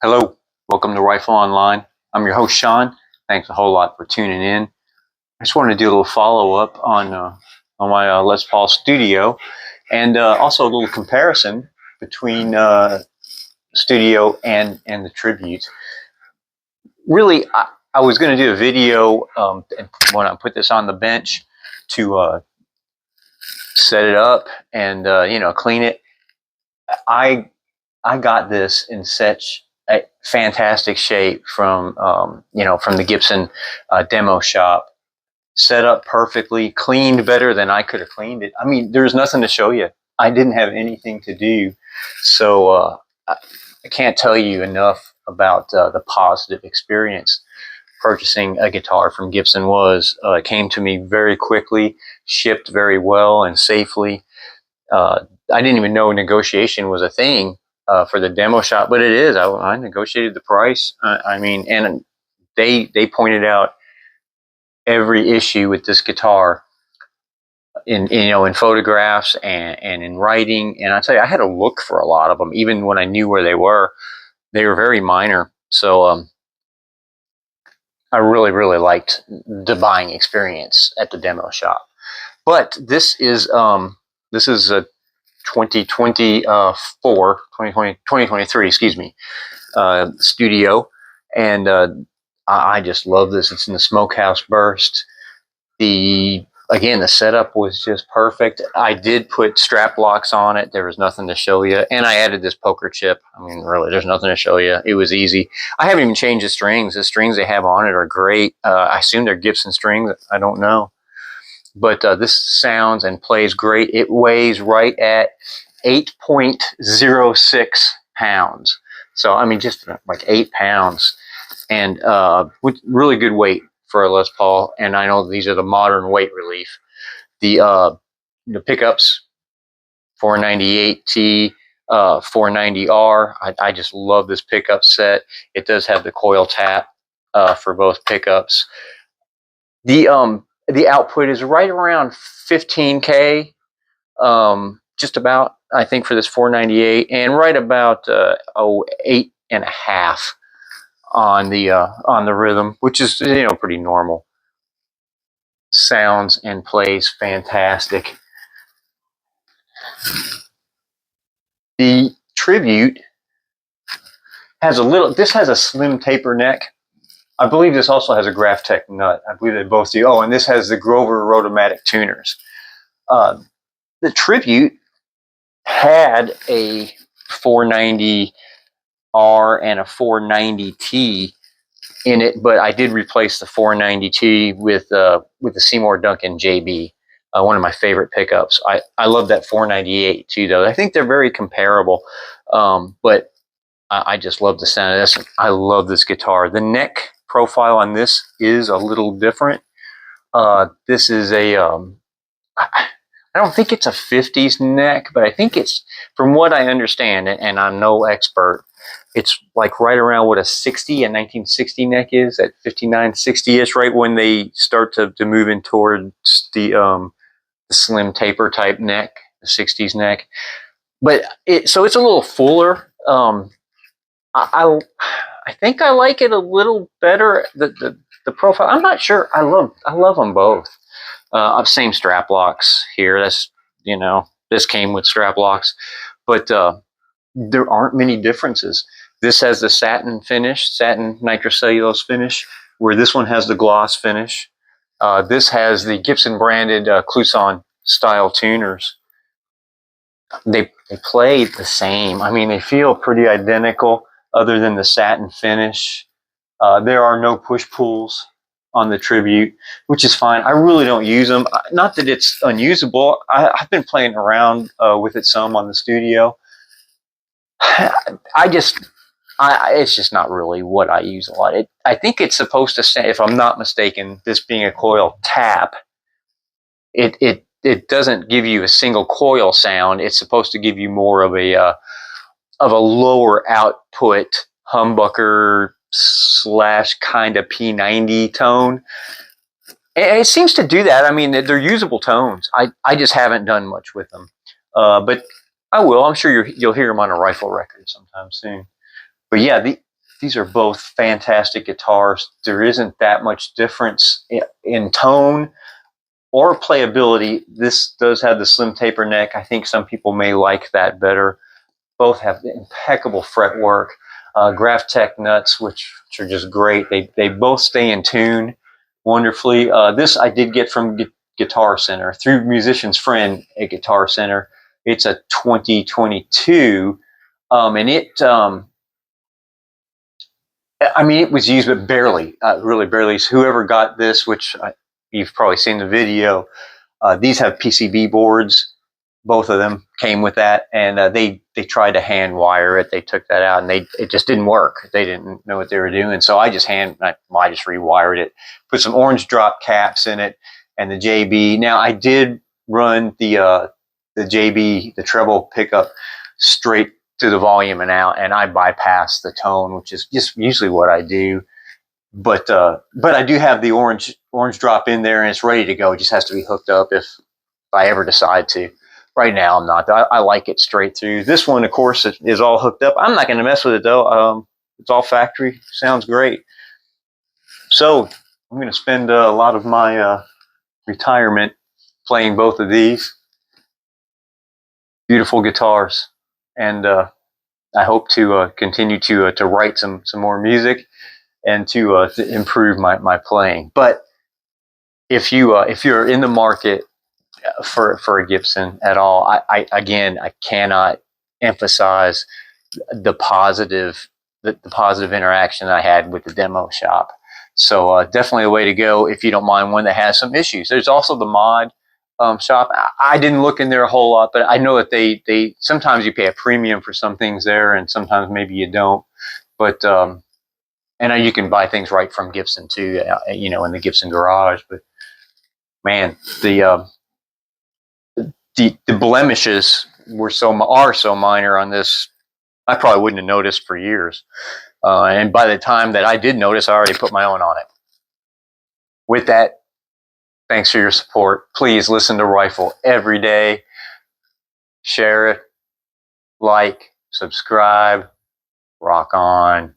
Hello, welcome to Rifle Online. I'm your host, Sean. Thanks a whole lot for tuning in. I just wanted to do a little follow-up on my Les Paul Studio, and also a little comparison between Studio and the Tribute. Really, I was going to do a video when I put this on the bench to set it up and clean it. I got this in such a fantastic shape from from the Gibson demo shop, set up perfectly, cleaned better than I could have cleaned it. I mean, there's nothing to show you. I didn't have anything to do, so I can't tell you enough about the positive experience purchasing a guitar from Gibson was. It came to me very quickly, shipped very well and safely. I didn't even know negotiation was a thing for the demo shop, but it is. I negotiated the price. And they pointed out every issue with this guitar in photographs and in writing. And I tell you, I had to look for a lot of them, even when I knew where they were. They were very minor. So I really liked the buying experience at the demo shop. But this is a 2023, excuse me, Studio, and I just love this. It's in the Smokehouse burst. Again, the setup was just perfect. I did put strap locks on it. There was nothing to show you, and I added this poker chip. I mean, really, there's nothing to show you. It was easy. I haven't even changed the strings. The strings they have on it are great. I assume they're Gibson strings. I don't know. But this sounds and plays great. It weighs right at 8.06 pounds. So, I mean, just like 8 pounds. And with really good weight for a Les Paul. And I know these are the modern weight relief. The pickups, 498T, 490R. I just love this pickup set. It does have the coil tap for both pickups. The output is right around 15K, just about, I think, for this 498, and right about 8.5 on the rhythm, which is pretty normal. Sounds and plays fantastic. The Tribute has this has a slim taper neck. I believe this also has a Graphtec nut. I believe they both do. Oh, and this has the Grover Rotomatic tuners. The Tribute had a 490R and a 490T in it, but I did replace the 490T with the Seymour Duncan JB, one of my favorite pickups. I love that 498 too, though. I think they're very comparable, but I just love the sound of this. I love this guitar. The neck profile on this is a little different. This is I don't think it's a 50s neck, but I think it's, from what I understand, and I'm no expert, it's like right around what a 1960 neck is, at 59, 60-ish, right when they start to move in towards the slim taper type neck, the 60s neck. But so it's a little fuller. I think I like it a little better. The profile, I'm not sure. I love them both. Same strap locks here. That's this came with strap locks, but there aren't many differences. This has the satin nitrocellulose finish, where this one has the gloss finish. This has the Gibson branded Clouson style tuners. They play the same. I mean, they feel pretty identical, other than the satin finish. There are no push pulls on the Tribute, which is fine. I really don't use them. Not that it's unusable. I've been playing around with it some on the Studio. It's just not really what I use a lot. I think it's supposed to say, if I'm not mistaken, this being a coil tap, it doesn't give you a single coil sound. It's supposed to give you more of a lower output humbucker / kind of P90 tone. And it seems to do that. I mean, they're usable tones. I just haven't done much with them, but I will. I'm sure you'll hear them on a rifle record sometime soon. But yeah, these are both fantastic guitars. There isn't that much difference in tone or playability. This does have the slim taper neck. I think some people may like that better. Both have impeccable fretwork, Graph Tech nuts, which are just great. They both stay in tune wonderfully. This I did get from Guitar Center through Musician's Friend at Guitar Center. It's a 2022, and I mean, it was used, but barely, really barely. So whoever got this, which you've probably seen the video, these have PCB boards. Both of them came with that, and they tried to hand wire it. They took that out, and it just didn't work. They didn't know what they were doing, so I just rewired it, put some orange drop caps in it, and the JB. Now I did run the JB, the treble pickup, straight to the volume and out, and I bypassed the tone, which is just usually what I do. But I do have the orange drop in there, and it's ready to go. It just has to be hooked up if I ever decide to. Right now, I'm not. I like it straight through. This one, of course, is all hooked up. I'm not going to mess with it, though. It's all factory. Sounds great. So I'm going to spend a lot of my retirement playing both of these beautiful guitars. And I hope to continue to write some more music and to improve my playing. But if you're in the market for a Gibson at all, I cannot emphasize the positive interaction I had with the demo shop. So definitely a way to go if you don't mind one that has some issues. There's also the mod shop. I didn't look in there a whole lot, but I know that they sometimes you pay a premium for some things there, and sometimes maybe you don't. But and you can buy things right from Gibson too, in the Gibson garage. But man, the blemishes are so minor on this. I probably wouldn't have noticed for years. And by the time that I did notice, I already put my own on it. With that, thanks for your support. Please listen to Rifle every day. Share it, like, subscribe, rock on.